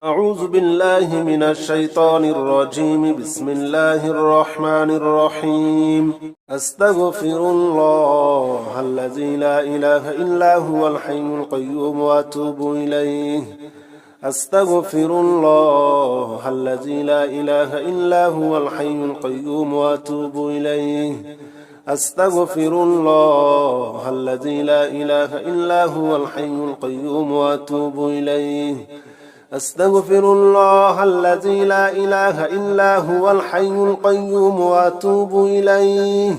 أعوذ بالله من الشيطان الرجيم. بسم الله الرحمن الرحيم. أستغفر الله الذي لا إله إلا هو الحي القيوم وأتوب إليه. أستغفر الله الذي لا إله إلا هو الحي القيوم وأتوب إليه. أستغفر الله الذي لا إله إلا هو الحي القيوم وأتوب إليه. أستغفر الله الذي لا إله إلا هو الحي القيوم وأتوب إليه.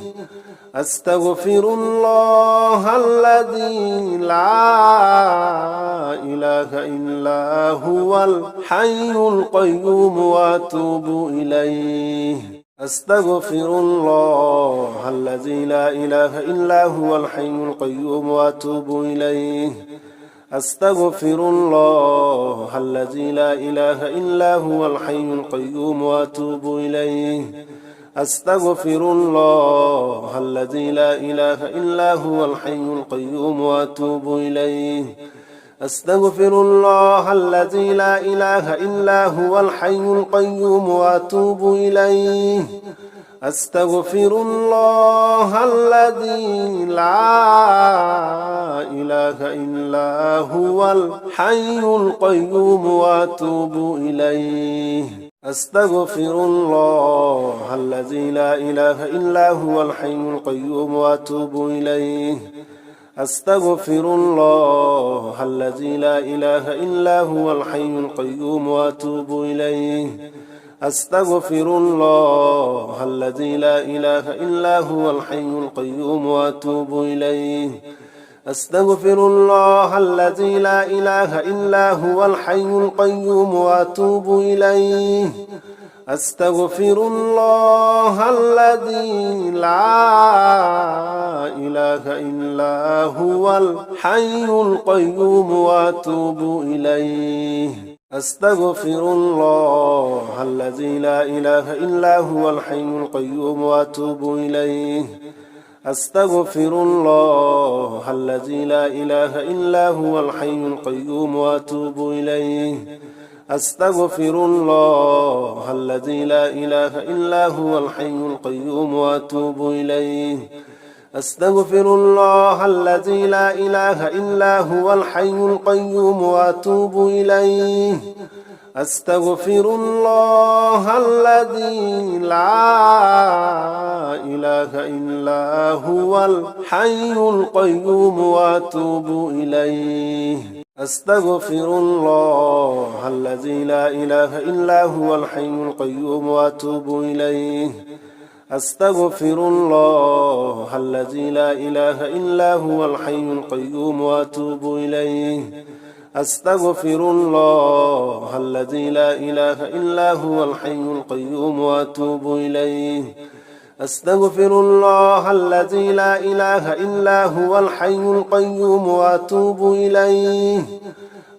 أستغفر الله الذي لا إله إلا هو الحي القيوم وأتوب إليه. أستغفر الله الذي لا إله إلا هو الحي القيوم وأتوب إليه. أستغفر الله الذي لا إله إلا هو الحي القيوم وأتوب إليه. أستغفر الله الذي لا إله إلا هو الحي القيوم وأتوب إليه. أستغفر الله الذي لا إله إلا هو الحي القيوم وأتوب إليه. أستغفر الله الذي لا إله إلا هو الحي القيوم وأتوب إليه. أستغفر الله الذي لا إله إلا هو الحي القيوم وأتوب إليه. أستغفر الله الذي لا إله إلا هو الحي القيوم وأتوب إليه. أستغفر الله الذي لا إله إلا هو الحي القيوم وأتوب إليه. أستغفر الله الذي لا إله إلا هو الحي القيوم وأتوب إليه. أستغفر الله الذي لا إله إلا هو الحي القيوم وأتوب إليه. أستغفر الله الذي لا إله إلا هو الحي القيوم وأتوب إليه. أستغفر الله الذي لا إله إلا هو الحي القيوم وأتوب إليه. أستغفر الله الذي لا إله إلا هو الحي القيوم وأتوب إليه. أستغفر الله الذي لا إله إلا هو الحي القيوم وأتوب إليه. أستغفر الله الذي لا إله إلا هو الحي القيوم وأتوب إليه. أستغفر الله الذي لا إله إلا هو الحي القيوم وأتوب إليه. أستغفر الله الذي لا إله إلا هو الحي القيوم وأتوب إليه. أستغفر الله الذي لا إله إلا هو الحي القيوم وأتوب إليه. أستغفر الله الذي لا إله إلا هو الحي القيوم وأتوب إليه.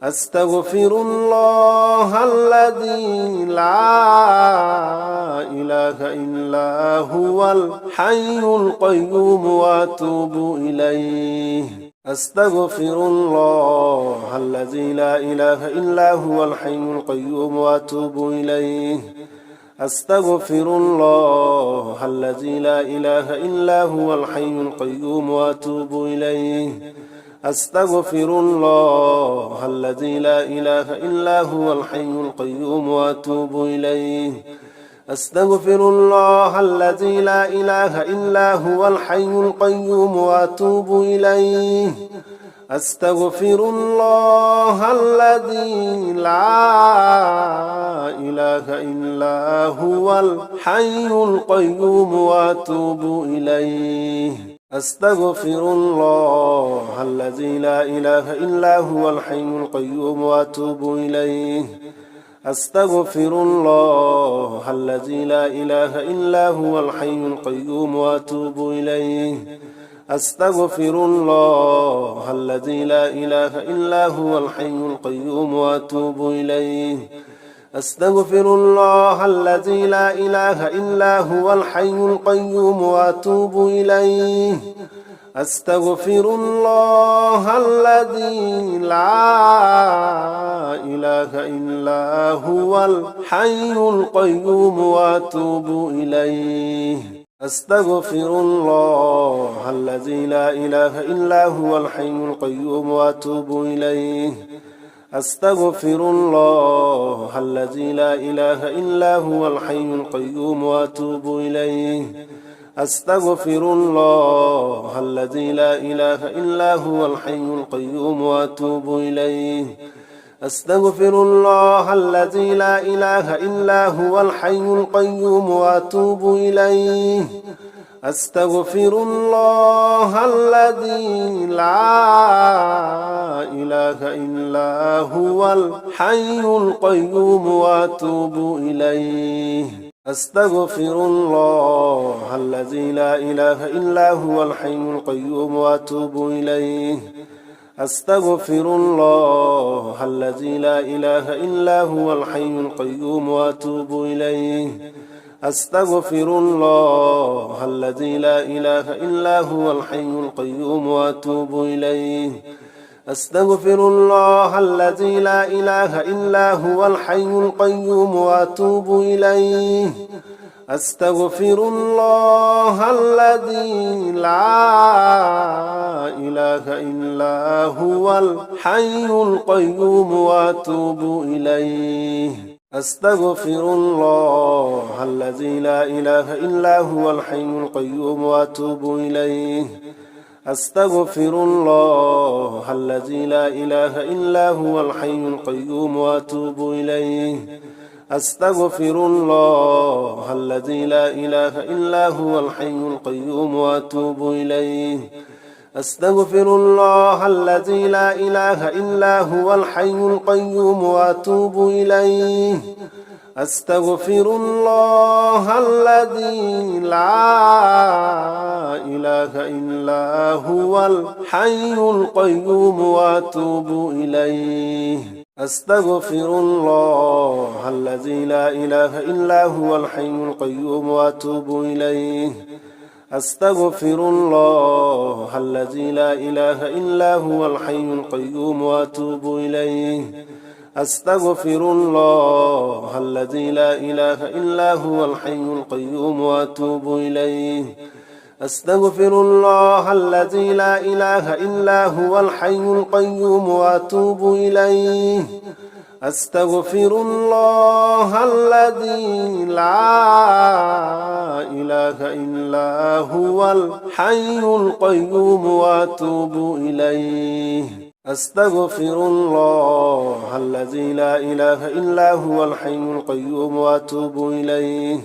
أستغفر الله الذي لا إله إلا هو الحي القيوم وأتوب إليه. أستغفر الله الذي لا إله إلا هو الحي القيوم وأتوب إليه. أستغفر الله الذي لا إله إلا هو الحي القيوم وأتوب إليه. أستغفر الله الذي لا إله إلا هو الحي القيوم وأتوب إليه. أستغفر الله الذي لا إله إلا هو الحي القيوم وأتوب إليه. أستغفر الله الذي لا إله إلا هو الحي القيوم وأتوب إليه. أستغفر الله الذي لا إله إلا هو الحي القيوم وأتوب إليه. أستغفر الله الذي لا إله إلا هو الحي القيوم وأتوب إليه. أستغفر الله الذي لا إله إلا هو الحي القيوم وأتوب إليه. أستغفر الله الذي لا إله إلا هو الحي القيوم وأتوب إليه. أستغفر الله الذي لا إله إلا هو الحي القيوم وأتوب إليه أستغفر الله الذي لا إله إلا هو الحي القيوم وأتوب إليه أستغفر الله الذي لا إله إلا هو الحي القيوم وأتوب إليه أستغفر الله الذي لا إله إلا هو الحي القيوم وأتوب إليه أستغفر الله الذي لا إله إلا هو الحي القيوم وأتوب إليه أستغفر الله الذي لا إله إلا هو الحي القيوم وأتوب إليه أستغفر الله الذي لا إله إلا هو الحي القيوم وأتوب إليه أستغفر الله الذي لا إله إلا هو الحي القيوم وأتوب إليه أستغفر الله الذي لا إله إلا هو الحي القيوم وأتوب إليه أستغفر الله الذي لا إله إلا هو الحي القيوم وأتوب إليه أستغفر الله الذي لا إله إلا هو الحي القيوم وأتوب إليه أستغفر الله الذي لا إله إلا هو الحي القيوم وأتوب إليه أستغفر الله الذي لا إله إلا هو الحي القيوم وأتوب إليه أستغفر الله الذي لا إله إلا هو الحي القيوم وأتوب إليه أستغفر الله الذي لا إله إلا هو الحي القيوم وأتوب إليه أستغفر الله الذي لا إله إلا هو الحي القيوم وأتوب إليه أستغفر الله الذي لا إله إلا هو الحي القيوم وأتوب إليه أستغفر الله الذي لا إله إلا هو الحي القيوم وأتوب إليه أستغفر الله الذي لا إله إلا هو الحي القيوم وأتوب إليه أستغفر الله الذي لا إله إلا هو الحي القيوم وأتوب إليه أستغفر الله الذي لا إله إلا هو الحي القيوم وأتوب إليه أستغفر الله الذي لا إله إلا هو الحي القيوم وأتوب إليه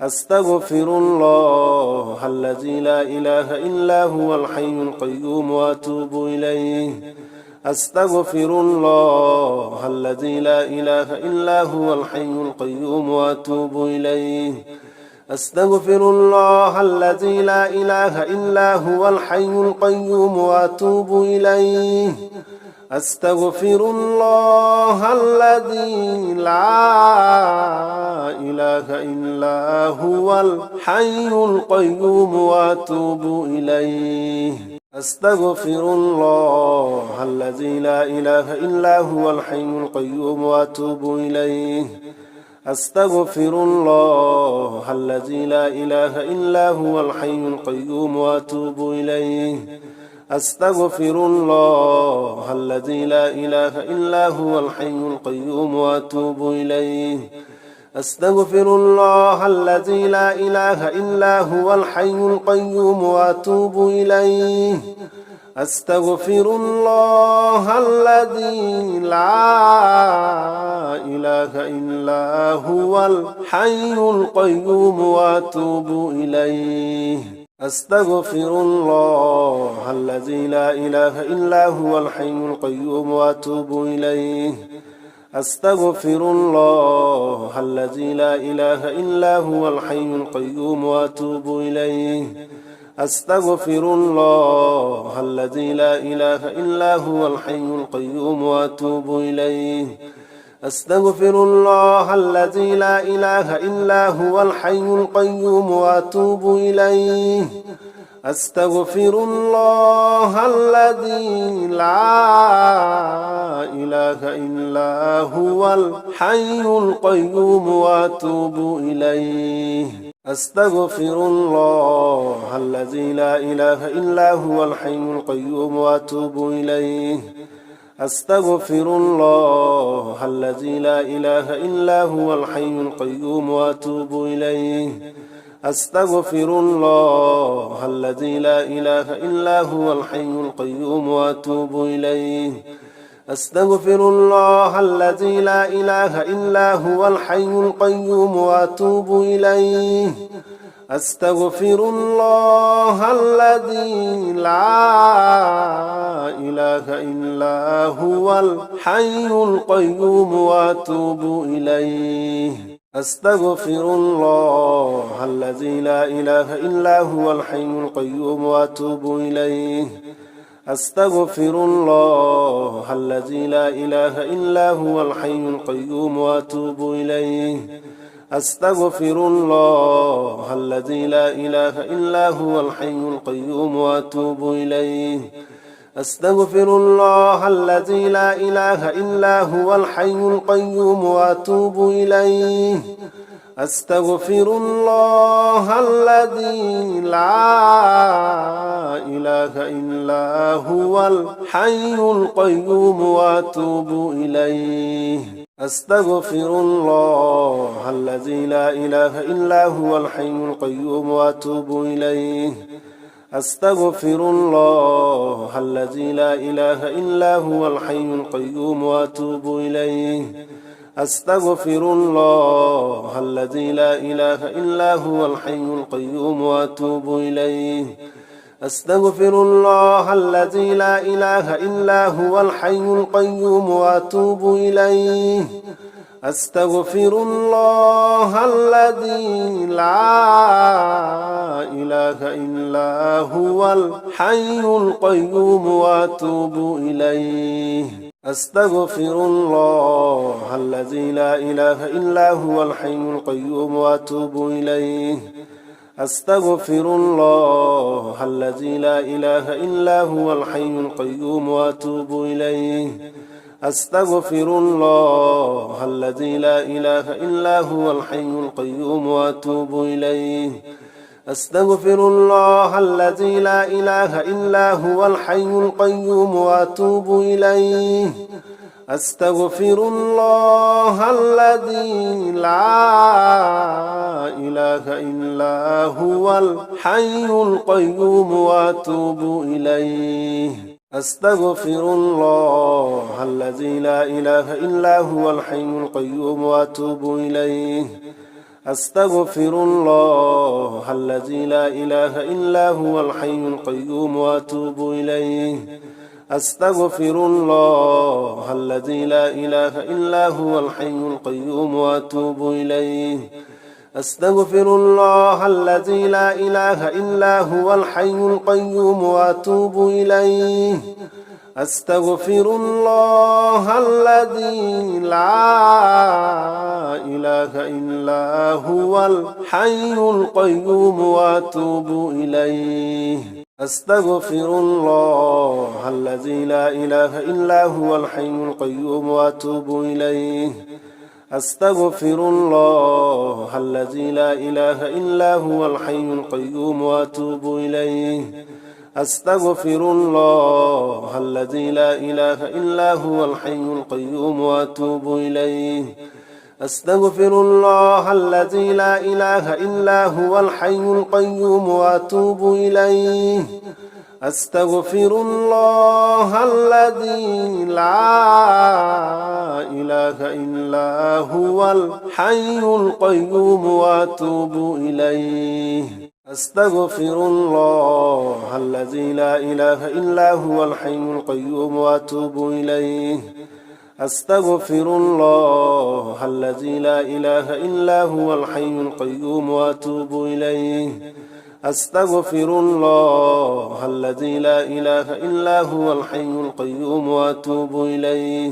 أستغفر الله الذي لا إله إلا هو الحي القيوم وأتوب إليه أستغفر الله الذي لا إله إلا هو الحي القيوم وأتوب إليه أستغفر الله الذي لا إله إلا هو الحي القيوم وأتوب إليه أستغفر الله الذي لا إله إلا هو الحي القيوم وأتوب إليه أستغفر الله الذي لا إله إلا هو الحي القيوم وأتوب إليه أستغفر الله الذي لا إله إلا هو الحي القيوم وأتوب إليه أستغفر الله الذي لا إله إلا هو الحي القيوم وأتوب إليه أستغفر الله الذي لا إله إلا هو الحي القيوم وأتوب إليه أستغفر الله الذي لا إله إلا هو الحي القيوم وأتوب إليه أستغفر الله الذي لا إله إلا هو الحي القيوم وأتوب إليه أستغفر الله الذي لا إله إلا هو الحي القيوم وأتوب إليه أستغفر الله الذي لا إله إلا هو الحي القيوم وأتوب إليه أستغفر الله الذي لا إله إلا هو الحي القيوم وأتوب إليه أستغفر الله الذي لا إله إلا هو الحي القيوم وأتوب إليه أستغفر الله الذي لا إله إلا هو الحي القيوم وأتوب إليه أستغفر الله الذي لا إله إلا هو الحي القيوم وأتوب إليه أستغفر الله الذي لا إله إلا هو الحي القيوم وأتوب إليه أستغفر الله الذي لا إله إلا هو الحي القيوم وأتوب إليه أستغفر الله الذي لا إله إلا هو الحي القيوم وأتوب إليه أستغفر الله الذي لا إله إلا هو الحي القيوم وأتوب إليه أستغفر الله الذي لا إله إلا هو الحي القيوم وأتوب إليه أستغفر الله الذي لا إله إلا هو الحي القيوم وأتوب إليه أستغفر الله الذي لا إله إلا هو الحي القيوم وأتوب إليه أستغفر الله الذي لا إله إلا هو الحي القيوم وأتوب إليه أستغفر الله الذي لا إله إلا هو الحي القيوم وأتوب إليه أستغفر الله الذي لا إله إلا هو الحي القيوم وأتوب إليه أستغفر الله الذي لا إله إلا هو الحي القيوم وأتوب إليه أستغفر الله الذي لا إله إلا هو الحي القيوم وأتوب إليه أستغفر الله الذي لا إله إلا هو الحي القيوم وأتوب إليه أستغفر الله الذي لا إله إلا هو الحي القيوم وأتوب إليه أستغفر الله الذي لا إله إلا هو الحي القيوم وأتوب إليه أستغفر الله الذي لا إله إلا هو الحي القيوم وأتوب إليه أستغفر الله الذي لا إله إلا هو الحي القيوم وأتوب إليه أستغفر الله الذي لا إله إلا هو الحي القيوم وأتوب إليه أستغفر الله الذي لا إله إلا هو الحي القيوم وأتوب إليه أستغفر الله الذي لا إله إلا هو الحي القيوم وأتوب إليه أستغفر الله الذي لا إله إلا هو الحي القيوم وأتوب إليه أستغفر الله الذي لا إله إلا هو الحي القيوم وأتوب إليه أستغفر الله الذي لا إله إلا هو الحي القيوم وأتوب إليه أستغفر الله الذي لا إله إلا هو الحي القيوم وأتوب إليه أستغفر الله الذي لا إله إلا هو الحي القيوم وأتوب إليه أستغفر الله الذي لا إله إلا هو الحي القيوم وأتوب إليه أستغفر الله الذي لا إله إلا هو الحي القيوم وأتوب إليه أستغفر الله الذي لا إله إلا هو الحي القيوم وأتوب إليه أستغفر الله الذي لا إله إلا هو الحي القيوم وأتوب إليه أستغفر الله الذي لا إله إلا هو الحي القيوم وأتوب إليه أستغفر الله الذي لا إله إلا هو الحي القيوم وأتوب إليه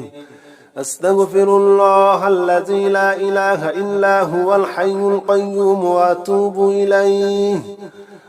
أستغفر الله الذي لا إله إلا هو الحي القيوم وأتوب إليه